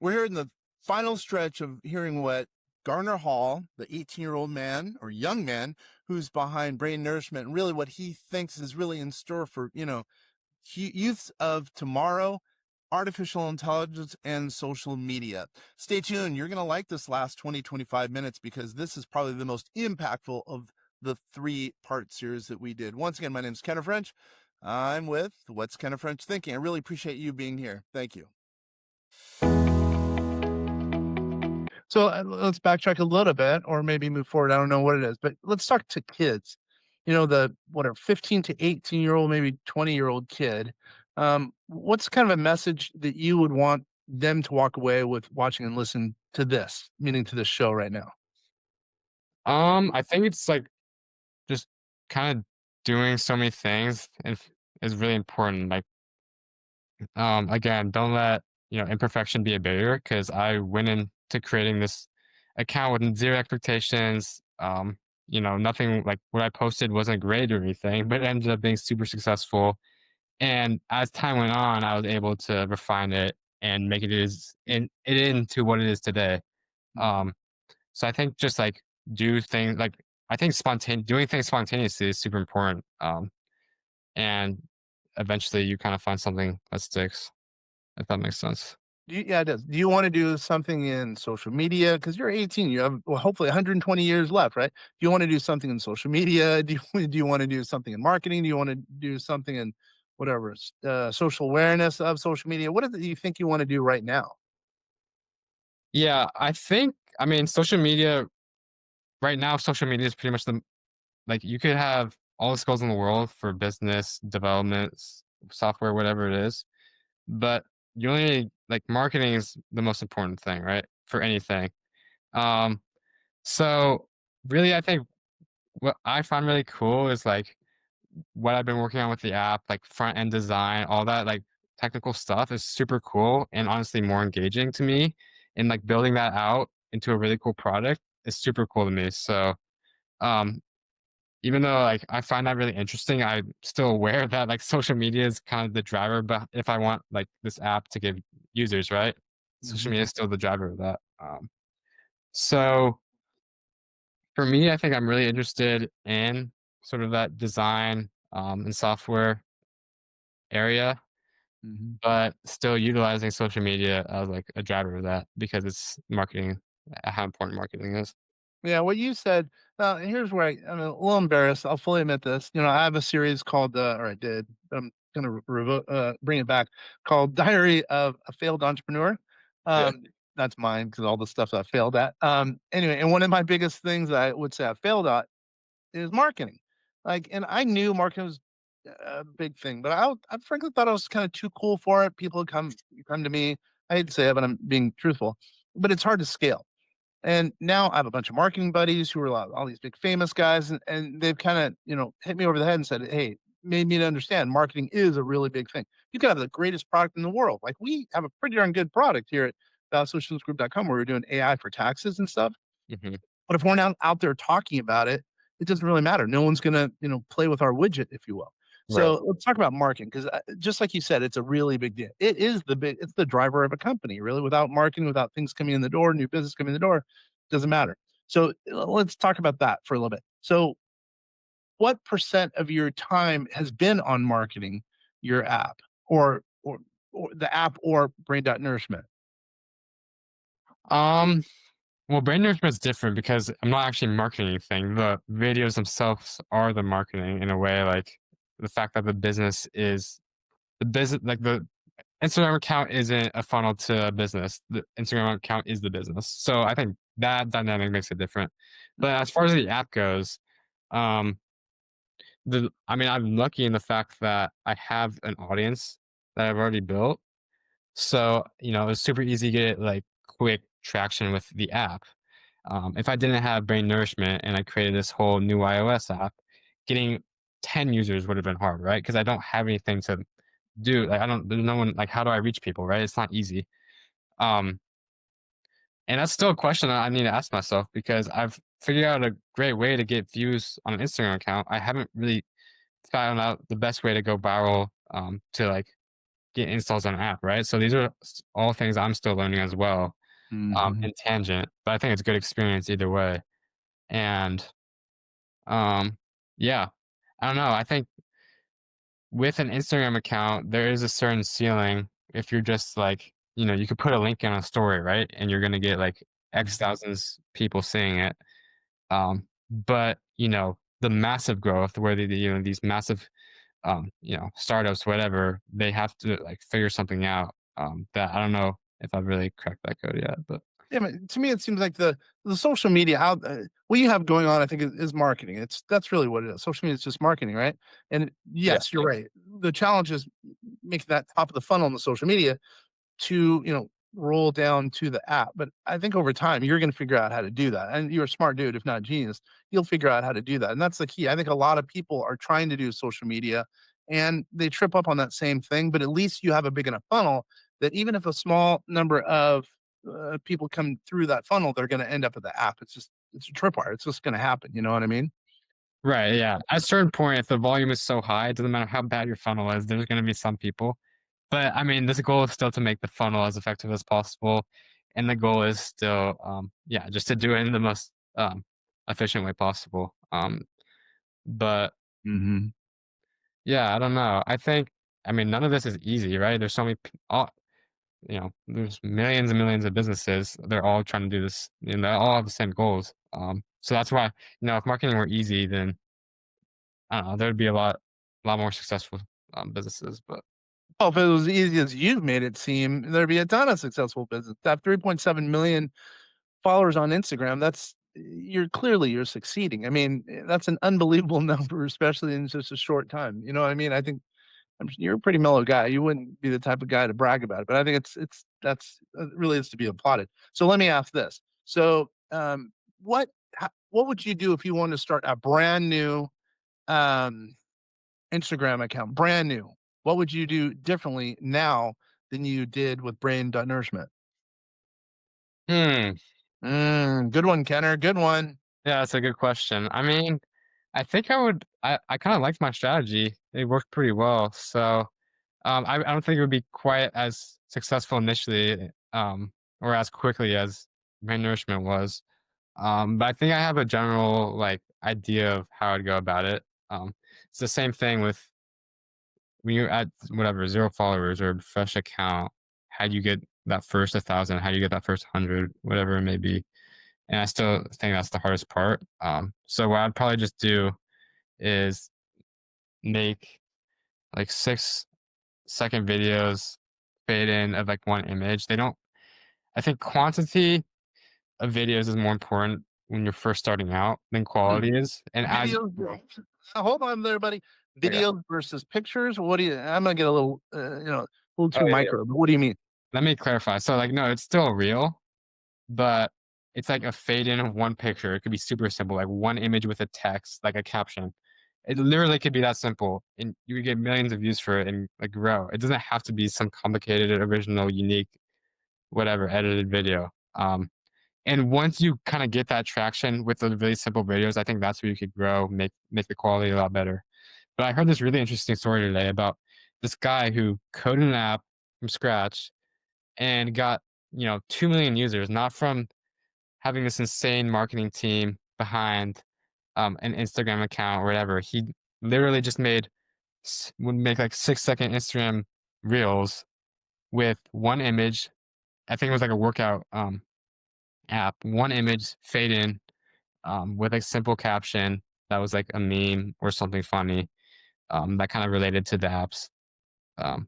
We're here in the final stretch of hearing what Garner Hall, the 18-year-old man or young man who's behind Brain Nourishment, and really what he thinks is really in store for, youths of tomorrow, artificial intelligence, and social media. Stay tuned. You're going to like this last 25 minutes because this is probably the most impactful of the 3-part series that we did. Once again, my name is Ken French. I'm with What's Ken French Thinking. I really appreciate you being here. Thank you. So let's backtrack a little bit, or maybe move forward. I don't know what it is, but let's talk to kids. The whatever 15 to 18-year-old, maybe 20-year-old kid. What's kind of a message that you would want them to walk away with watching and listen to this, meaning to this show right now? I think it's like just kind of doing so many things is really important. Like, again, don't let imperfection be a barrier because I went into creating this account with zero expectations. Nothing like what I posted wasn't great or anything, but it ended up being super successful. And as time went on, I was able to refine it and make it into what it is today. Mhm. Um, So I think just like do things like I think doing things spontaneously is super important. And eventually you kind of find something that sticks, if that makes sense. Yeah, it does. Do you want to do something in social media? Because you're 18, you have hopefully 120 years left, right? Do you want to do something in social media? Do you want to do something in marketing? Do you want to do something in whatever social awareness of social media? What is it you think you want to do right now? Yeah, I mean social media right now, social media is pretty much the like you could have all the skills in the world for business, development, software, whatever it is. But you only like marketing is the most important thing, right? For anything. Um, so really I think what I find really cool is like what I've been working on with the app, like front end design, all that like technical stuff is super cool and honestly more engaging to me. And like building that out into a really cool product is super cool to me. So um even though like I find that really interesting, I'm still aware that like social media is kind of the driver, but if I want like this app to give users, right? Social Mhm. media is still the driver of that. So for me, I think I'm really interested in sort of that design and software area, Mhm. but still utilizing social media as like a driver of that because it's marketing, how important marketing is. Yeah, what you said. Here's where I'm a little embarrassed. I'll fully admit this. I have a series called, or I did. But I'm gonna bring it back, called "Diary of a Failed Entrepreneur." Yeah. That's mine because all the stuff I failed at. Anyway, and one of my biggest things I would say I failed at is marketing. And I knew marketing was a big thing, but I frankly thought I was kind of too cool for it. People would come to me. I hate to say it, but I'm being truthful. But it's hard to scale. And now I have a bunch of marketing buddies who are all these big famous guys, and they've kind of, hit me over the head and said, "Hey, made me to understand marketing is a really big thing. You can have the greatest product in the world. Like we have a pretty darn good product here at solutionsgroup.com where we're doing AI for taxes and stuff. Hmm. But if we're not out there talking about it, it doesn't really matter. No one's gonna, play with our widget, if you will. Right. So let's talk about marketing because just like you said, it's a really big deal. It's the driver of a company. Really, without marketing, without things coming in the door, new business coming in the door, doesn't matter. So let's talk about that for a little bit. So, what percent of your time has been on marketing your app, or or the app, or Brain Nourishment? Um, well, brain nourishment is different because I'm not actually marketing anything. The videos themselves are the marketing in a way, like the fact that the business, like the Instagram account isn't a funnel to a business. The Instagram account is the business. So I think that dynamic makes it different. But as far as the app goes, um, I mean, I'm lucky in the fact that I have an audience that I've already built. So, it's super easy to get like quick traction with the app. If I didn't have brain nourishment and I created this whole new iOS app, getting 10 users would have been hard, right? Because I don't have anything to do. Like, there's no one, like, how do I reach people, right? It's not easy. Um, and that's still a question that I need to ask myself because I've figured out a great way to get views on an Instagram account. I haven't really found out the best way to go viral to like get installs on an app, right? So these are all things I'm still learning as well, Mhm. in tangent, but I think it's a good experience either way. And um, yeah, I don't know. I think with an Instagram account, there is a certain ceiling if you're just like, you could put a link in a story, right? And you're gonna get like X Mhm. thousands people seeing it. But the massive growth where these massive startups, whatever, they have to like figure something out. That I don't know if I've really cracked that code yet, but Yeah, but to me, it seems like the social media how what you have going on, I think, is marketing. That's really what it is. Social media is just marketing, right? And yeah. yes, you're right. The challenge is making that top of the funnel on the social media to, roll down to the app. But I think over time, you're going to figure out how to do that. And you're a smart dude, if not a genius, you'll figure out how to do that. And that's the key. I think a lot of people are trying to do social media and they trip up on that same thing. But at least you have a big enough funnel that even if a small number of people come through that funnel, they're going to end up at the app. It's a tripwire. It's just going to happen. You know what I mean? Right, yeah. At a certain point, if the volume is so high, it doesn't matter how bad your funnel is, there's gonna be some people. But I mean, this goal is still to make the funnel as effective as possible. And the goal is still, yeah, just to do it in the most efficient way possible. But Hmm. yeah, I don't know. I mean, none of this is easy, right? There's so many, there's millions and millions of businesses. They're all trying to do this, and they all have the same goals. So that's why, if marketing were easy, then I don't know, there'd be a lot more successful, businesses, but Oh, if it was easy as you've made it seem, there'd be a ton of successful business. To have 3.7 million followers on Instagram, you're succeeding. I mean, that's an unbelievable number, especially in just a short time. You know what I mean? You're a pretty mellow guy. You wouldn't be the type of guy to brag about it, but I think that's really is to be applauded. So let me ask this: so, what would you do if you wanted to start a brand new um, Instagram account, brand new? What would you do differently now than you did with Brain Nourishment? hmm, Good one, Kenner. Good one. yeah, that's a good question. I mean, I think I kinda liked my strategy. It worked pretty well, so, I don't think it would be quite as successful initially, or as quickly as my nourishment was, but I think I have a general, like, idea of how I'd go about it. It's the same thing with when you're at whatever 0 followers or fresh account, how do you get that first 1,000? How do you get that first 100? Whatever it may be. And I still think that's the hardest part. So what I'd probably just do is make like 6-second videos fade in of like one image. They don't I think quantity of videos is more important when you're first starting out than Hmm. quality is. And as Videos. Hold on there, buddy. okay. Videos versus pictures. What do you? I'm gonna get a little, a little Oh too yeah, yeah. micro. But what do you mean? Let me clarify. So like no, it's still real, but it's like a fade in of one picture. It could be super simple, like one image with a text, like a caption. It literally could be that simple, and you could get millions of views for it and like grow. It doesn't have to be some complicated, original, unique, whatever edited video. And once you kind of get that traction with the really simple videos, I think that's where you could grow, make the quality a lot better. But I heard this really interesting story today about this guy who coded an app from scratch and got 2 million users, not from having this insane marketing team behind an Instagram account or whatever. He literally just would make like 6-second Instagram reels with one image. I think it was like a workout app. One image, fade in with a simple caption that was like a meme or something funny that kind of related to the app's um,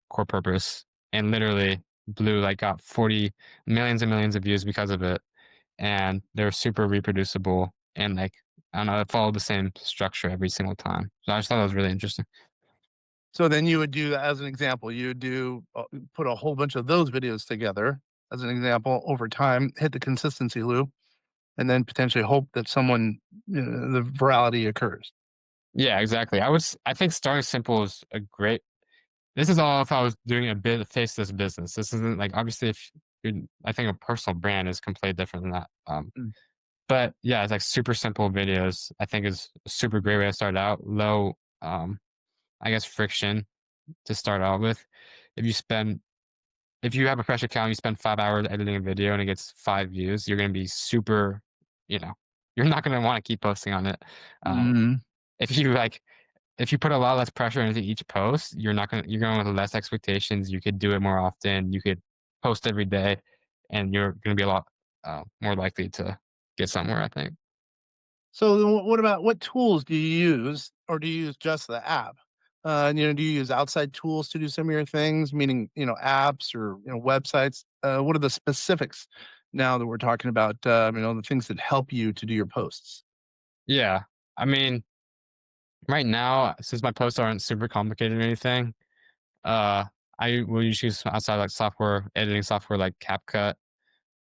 core purpose, and literally blew like got 40 millions and millions of views because of it, and they're super reproducible and like I don't know, it followed the same structure every single time. So I just thought that was really interesting. So then you would do, as an example, you would put a whole bunch of those videos together as an example over time, hit the consistency loop, and then potentially hope that the virality occurs. Yeah, exactly. I think starting simple is a great. This is all if I was doing a bit of faceless business. This isn't like obviously if you're, I think a personal brand is completely different than that. Mm. But yeah, it's like super simple videos. I think is a super great way to start out. Low, I guess friction to start out with. if you spend if you have a fresh account, you spend 5 hours editing a video and it gets 5 views, you're gonna be super, you know, you're not gonna wanna keep posting on it. Um, Mhm. if you, like if you put a lot less pressure into each post, you're going with less expectations, you could do it more often, you could post every day, and you're gonna be a lot, more likely to get somewhere, I think. So then what about what tools do you use, or do you use just the app? Do you use outside tools to do some of your things, meaning, apps or, websites? What are the specifics now that we're talking about, the things that help you to do your posts? Yeah. I mean, right now, since my posts aren't super complicated or anything, uh, I will usually use outside, like, software editing software like CapCut.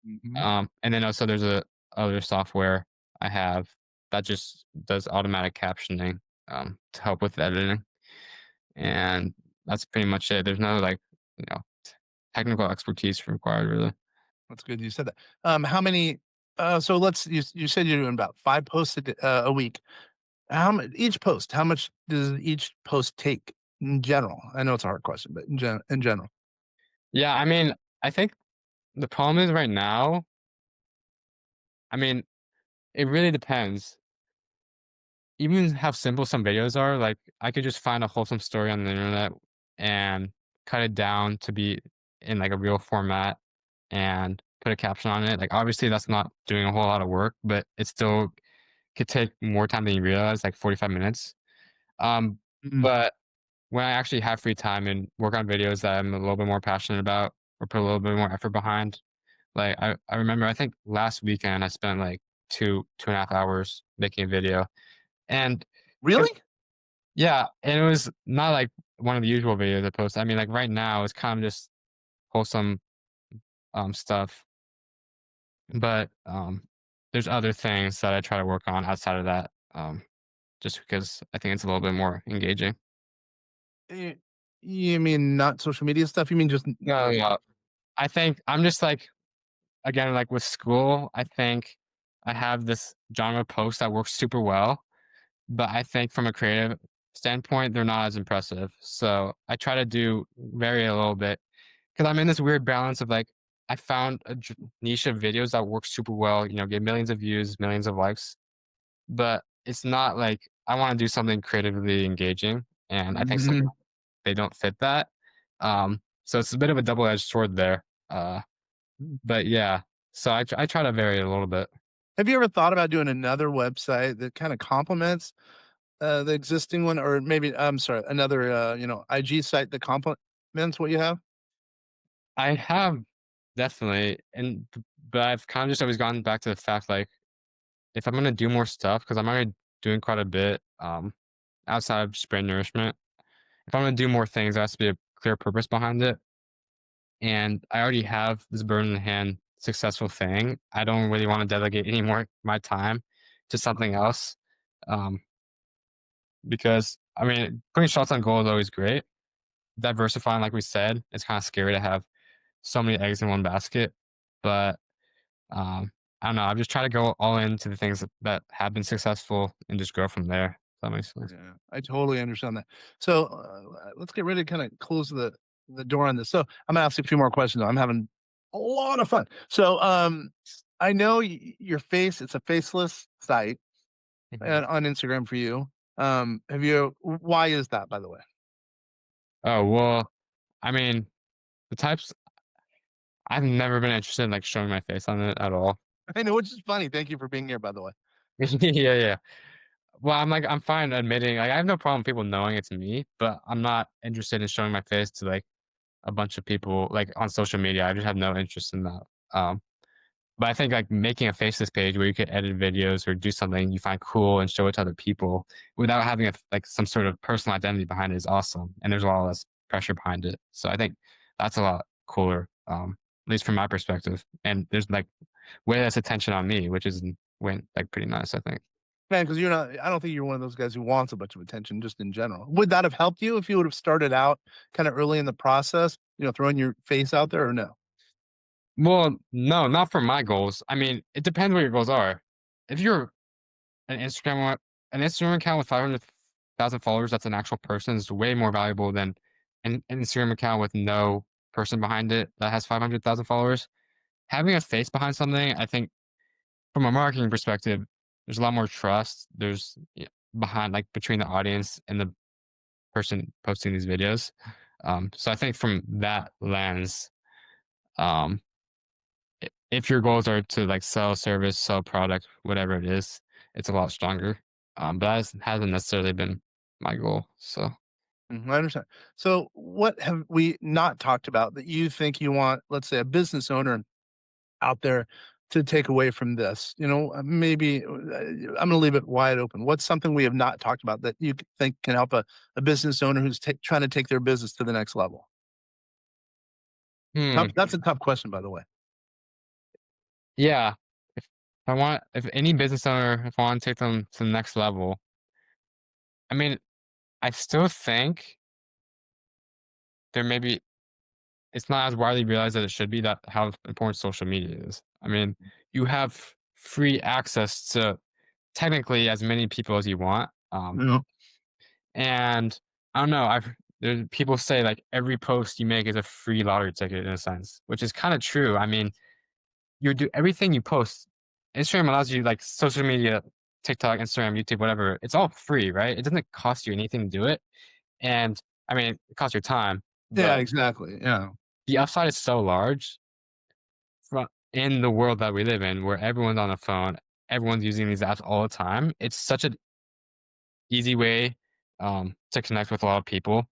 Mhm. And then also there's a other software I have that just does automatic captioning, to help with editing, and that's pretty much it. There's no, like, you know, technical expertise required, really. That's good you said that. How many so let's you said you're doing about 5 posts a week. Each post, how much does each post take in general? I know it's a hard question, but in general. Yeah, I mean, I think the problem is right now, I mean, it really depends. Even how simple some videos are, like, I could just find a wholesome story on the internet and cut it down to be in, like, a real format and put a caption on it. Like, obviously, that's not doing a whole lot of work, but it still could take more time than you realize, like 45 minutes. Um, Mhm. but when I actually have free time and work on videos that I'm a little bit more passionate about or put a little bit more effort behind, like, I remember, I think last weekend I spent, like, 2.5 hours making a video, and 'cause Really? yeah, and it was not, like, one of the usual videos I post. I mean, like, right now, it's kind of just wholesome, stuff, but, there's other things that I try to work on outside of that, just because I think it's a little bit more engaging. Eh, you mean not social media stuff? You mean just No, yeah. I think I'm just, like again, like, with school, I think I have this genre of post that works super well, but I think from a creative standpoint, they're not as impressive. So I try to vary a little bit because I'm in this weird balance of like, I found a niche of videos that work super well, get millions of views, millions of likes, but it's not like I want to do something creatively engaging. And I think Mhm. they don't fit that. So it's a bit of a double edged sword there. But yeah, so I try to vary it a little bit. Have you ever thought about doing another website that kinda complements, the existing one, or maybe I'm sorry, another, IG site that complements what you have? I have definitely, but I've kind of just always gone back to the fact like if I'm gonna do more stuff, because I'm already doing quite a bit outside of just brain nourishment. If I'm gonna do more things, there has to be a clear purpose behind it. And I already have this bird in the hand successful thing. I don't really want to delegate any more of my time to something else. Um, because I mean, putting shots on goal is always great. Diversifying, like we said, it's kind of scary to have so many eggs in one basket. But I don't know. I've just tried to go all into the things that have been successful and just grow from there. If that makes sense. Yeah, I totally understand that. So, let's get ready to kinda close the door on this. So, I'm gonna ask you a few more questions. I'm having a lot of fun. So, I know your face it's a faceless site Mhm. and on Instagram for you. Have you why is that, by the way? Oh well, I mean, the types I've never been interested in like showing my face on it at all. I know, which is funny. Thank you for being here, by the way. Yeah, yeah. Well, I'm fine admitting like I have no problem people knowing it's me, but I'm not interested in showing my face to like a bunch of people like on social media. I just have no interest in that. Um, But I think, like, making a faceless page where you could edit videos or do something you find cool and show it to other people without having like, some sort of personal identity behind it is awesome, and there's a lot less pressure behind it. So I think that's a lot cooler, at least from my perspective, and there's, like, way less attention on me, which is like, pretty nice, I think. Man, because you're not I don't think you're one of those guys who wants a bunch of attention just in general. Would that have helped you if you would have started out kinda early in the process, throwing your face out there or no? Well, no, not for my goals. I mean, it depends what your goals are. If you're an Instagram account with 500,000 followers that's an actual person is way more valuable than an Instagram account with no person behind it that has 500,000 followers. Having a face behind something, I think from a marketing perspective, there's a lot more trust. There's behind like between the audience and the person posting these videos. So I think from that lens, um, if your goals are to like sell service, sell product, whatever it is, it's a lot stronger. But that hasn't necessarily been my goal. So, I understand. So, what have we not talked about that you think you want, let's say, a business owner out there to take away from this? Maybe I'm going to leave it wide open. What's something we have not talked about that you think can help a business owner who's trying to take their business to the next level? hmm, That's a tough question, by the way. yeah. If if any business owner, if I want to take them to the next level, I mean, I still think there may be it's not as widely realized as it should be that how important social media is. I mean, you have free access to technically as many people as you want. You And I don't know, there's people say like every post you make is a free lottery ticket in a sense, which is kind of true. I mean, you do everything you post. Instagram allows you like social media, TikTok, Instagram, YouTube, whatever. It's all free, right? It doesn't cost you anything to do it. And I mean, it costs your time, Yeah, but exactly. Yeah. the upside is so large in the world that we live in, where everyone's on a phone, everyone's using these apps all the time. It's such an easy way to connect with a lot of people.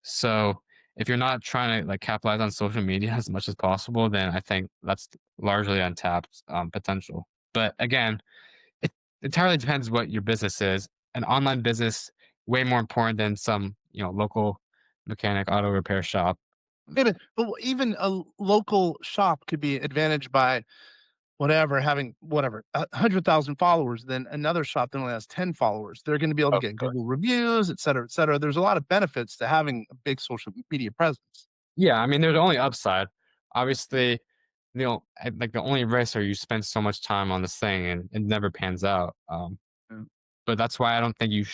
So if you're not trying to like capitalize on social media as much as possible, then I think that's largely untapped potential. But again, it entirely depends what your business is. An online business way more important than some local mechanic auto repair shop. Maybe, but even a local shop could be advantaged by whatever, having whatever, 100,000 followers than another shop that only has 10 followers. They're gonna be able to Of get course. Google reviews, et cetera, et cetera. There's a lot of benefits to having a big social media presence. Yeah, I mean, there's only upside. Obviously, like the only risk are you spend so much time on this thing and it never pans out. Yeah. But that's why I don't think you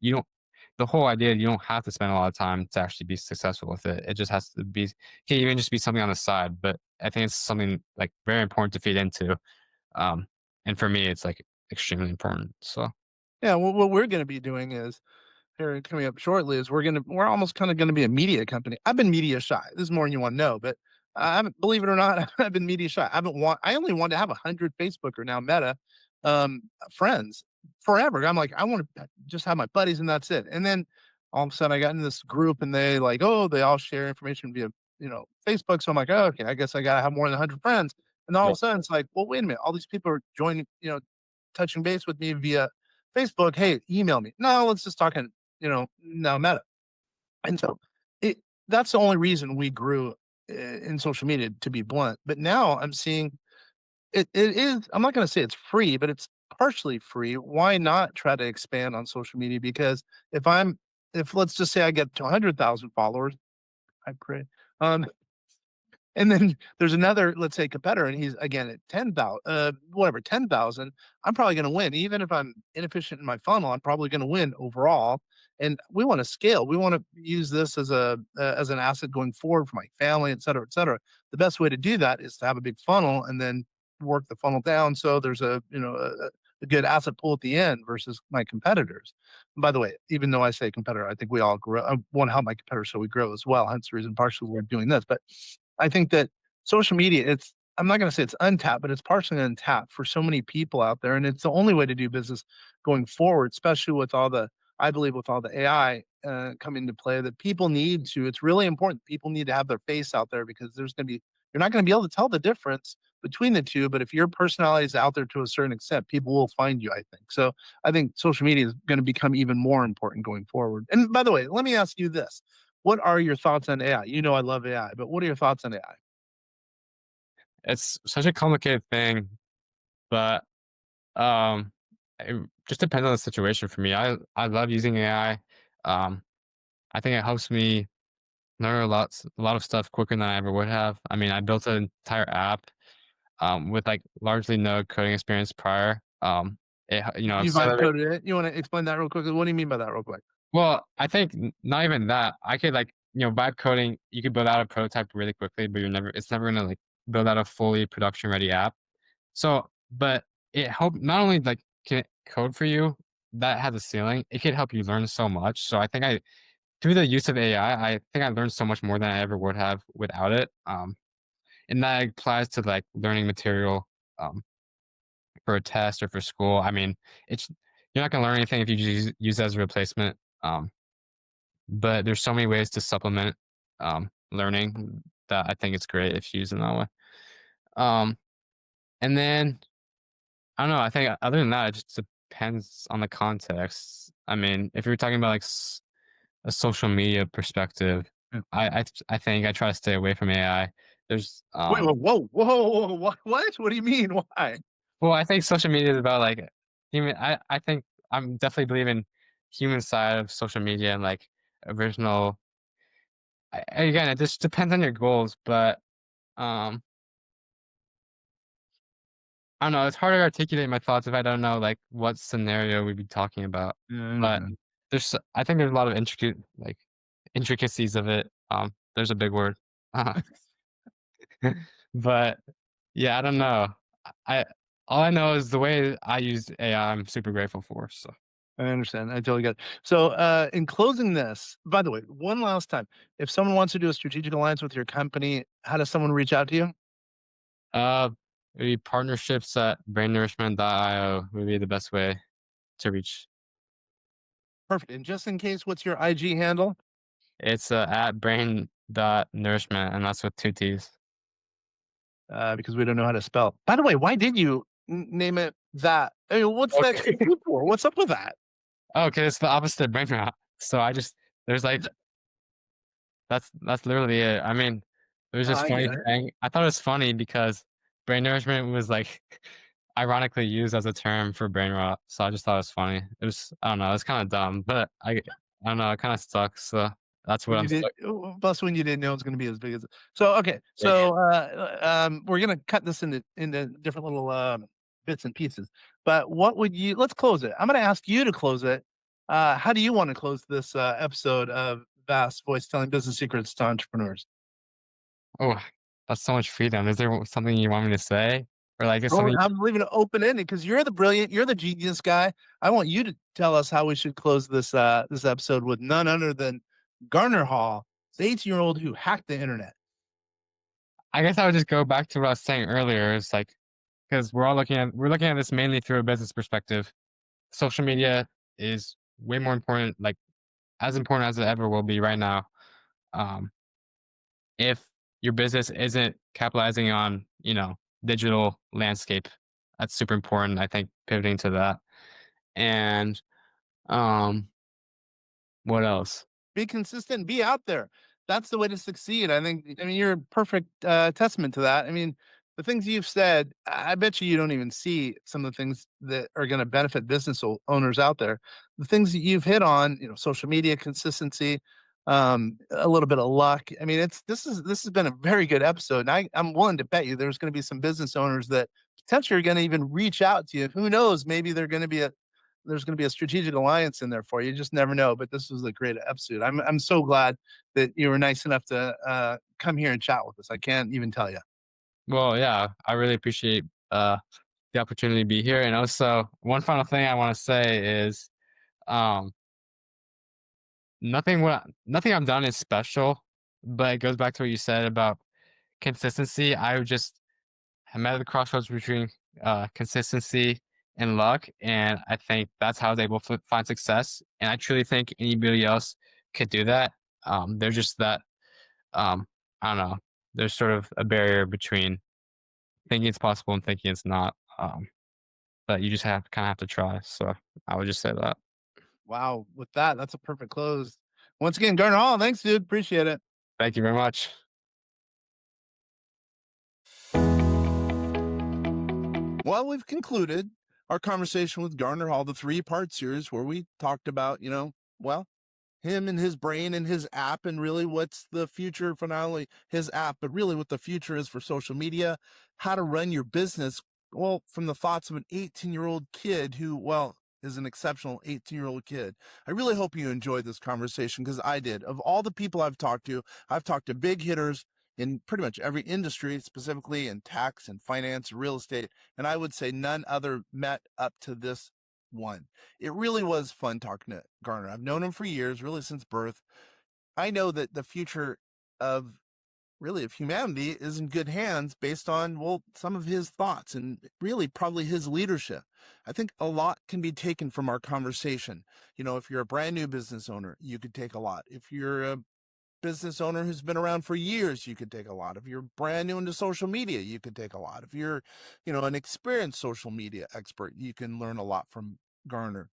don't the whole idea you don't have to spend a lot of time to actually be successful with it. It just has to be can even just be something on the side. But I think it's something like very important to feed into. Um, and for me, it's like extremely important. So Yeah, what we're gonna be doing is here coming up shortly is we're almost kind of going to be a media company. I've been media shy. This is more than you want to know, but I haven't, believe it or not, I've been media shy. I only want to have 100 Facebook or now Meta friends forever. I'm like, I want to just have my buddies and that's it. And then all of a sudden I got in this group and they like, oh, they all share information via, Facebook. So I'm like, oh, okay, I guess I got to have more than 100 friends. And all of yeah, a sudden it's like, well, wait a minute. All these people are joining, touching base with me via Facebook. Hey, email me. No, let's just talk in now Meta. And so it that's the only reason we grew in social media, to be blunt. But now I'm seeing it is, I'm not going to say it's free, but it's partially free. Why not try to expand on social media? Because if I'm, if let's just say I get to 100,000 followers, I pray. Um, and then there's another, let's say, competitor, and he's again at 10,000, whatever, 10,000. I'm probably going to win, even if I'm inefficient in my funnel. I'm probably going to win overall. And we want to scale. We want to use this as an asset going forward for my family, et cetera, et cetera. The best way to do that is to have a big funnel and then work the funnel down so there's a good asset pool at the end versus my competitors. And by the way, even though I say competitor, I think we all grow. I want to help my competitors so we grow as well. Hence the reason partially we're doing this. But I think that social media, it's I'm not gonna say it's untapped, but it's partially untapped for so many people out there, and it's the only way to do business going forward, especially with all the I believe with all the AI, coming into play that people need to it's really important. People need to have their face out there because there's gonna be you're not gonna be able to tell the difference between the 2, but if your personality is out there to a certain extent, people will find you, I think. So, I think social media is gonna become even more important going forward. And by the way, let me ask you this. What are your thoughts on AI? You know I love AI, but what are your thoughts on AI? it's such a complicated thing, but um, it just depends on the situation for me. I love using AI. Um, I think it helps me learn a lot of stuff quicker than I ever would have. I mean, I built an entire app with like largely no coding experience prior. You vibe coded it? You wanna explain that real quickly? What do you mean by that real quick? well, I think not even that. I could like vibe coding, you could build out a prototype really quickly, but it's never gonna like build out a fully production ready app. So, but it help not only like can it code for you, that has a ceiling, it could help you learn so much. So I think I through the use of AI, I think I learned so much more than I ever would have without it. And that applies to like learning material um, for a test or for school. I mean, it's you're not gonna learn anything if you just use it as a replacement. But there's so many ways to supplement learning that I think it's great if you use it that way. Um, and then I don't know. I think other than that, it just depends on the context. I mean, if you're talking about like a social media perspective, Yeah. I think I try to stay away from AI. There's Wait, whoa, whoa, whoa, whoa, what? What do you mean? Why? well, I think social media is about like human. I think I'm definitely believe in human side of social media and like original. Again, it just depends on your goals, but um, I don't know. It's hard to articulate my thoughts if I don't know like what scenario we'd be talking about. Yeah, I But understand. I think there's a lot of intricacies of it. There's a big word. But yeah, I don't know. I all I know is the way I use AI, I'm super grateful for. So, I understand. I totally get it. So, in closing this, by the way, one last time, if someone wants to do a strategic alliance with your company, how does someone reach out to you? uh, maybe partnerships at brainnourishment.io would be the best way to reach. Perfect. And just in case, what's your IG handle? It's at brain.nourishment, and that's with two T's. Because we don't know how to spell. By the way, why did you name it that? I mean, what's that Okay. two for? What's up with that? Oh, okay, it's the opposite of brain rot. So I just there's like that's literally it. I mean, it was just I get funny it. saying. I thought it was funny because brain nourishment was like ironically used as a term for brain rot. So I just thought it was funny. It was I don't know, it's kind of dumb, but I don't know, it kind of stuck. So that's what When I'm you did stuck. plus when you didn't know it was gonna be as big as it. So, okay. Yeah. So, we're gonna cut this into different little, bits and pieces. But what would you let's close it. I'm gonna ask you to close it. How do you wanna close this, episode of Vast Voice Telling Business Secrets to Entrepreneurs? Oh, that's so much freedom. Is there something you want me to say, or like is Well, something? I'm leaving it open-ended because you're the genius guy. I want you to tell us how we should close this episode with none other than Garner Hall, the 18-year-old who hacked the internet. I guess I would just go back to what I was saying earlier. It's like because we're looking at this mainly through a business perspective. Social media is way more important, like as important as it ever will be right now. Um, if your business isn't capitalizing on, digital landscape, that's super important. I think pivoting to that. And what else? Be consistent, be out there. That's the way to succeed. I mean, you're a perfect, testament to that. I mean, the things you've said, I bet you don't even see some of the things that are gonna benefit business owners out there. The things that you've hit on, social media consistency, a little bit of luck. I mean, this has been a very good episode, and I'm willing to bet you there's gonna be some business owners that potentially are gonna even reach out to you. Who knows? Maybe there's going to be a strategic alliance in there for you. You just never know. But this was a great episode. I'm so glad that you were nice enough to come here and chat with us. I can't even tell you. Well, yeah, I really appreciate the opportunity to be here. And also, one final thing I want to say is um, nothing I've done is special, but it goes back to what you said about consistency. I'm at the crossroads between consistency and luck, and I think that's how they will find success. And I truly think anybody else could do that. There's just that um, I don't know. There's sort of a barrier between thinking it's possible and thinking it's not. But you just have to try. So I would just say that. Wow. With that, that's a perfect close. Once again, Garner Hall, thanks, dude. Appreciate it. Thank you very much. Well, we've concluded our conversation with Garner Hall, the three-part series where we talked about, well, him and his brain and his app, and really what's the future for not only his app, but really what the future is for social media, how to run your business. Well, from the thoughts of an 18-year-old kid who, well, is an exceptional 18-year-old kid. I really hope you enjoyed this conversation because I did. Of all the people I've talked to big hitters in pretty much every industry, specifically in tax and finance, real estate, and I would say none other met up to this one. It really was fun talking to Garner. I've known him for years, really since birth. I know that the future of really of humanity is in good hands based on, well, some of his thoughts and really probably his leadership. I think a lot can be taken from our conversation. If you're a brand new business owner, you could take a lot. If you're a business owner who's been around for years, you could take a lot. If you're brand new into social media, you could take a lot. If you're, an experienced social media expert, you can learn a lot from Garner.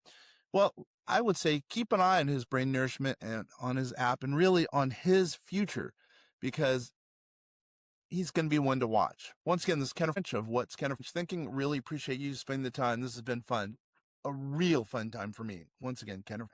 Well, I would say keep an eye on his brain nourishment and on his app and really on his future because he's going to be one to watch. Once again, this is Ken French of What's Ken French Thinking. Really appreciate you spending the time. This has been fun. A real fun time for me. Once again, Ken French.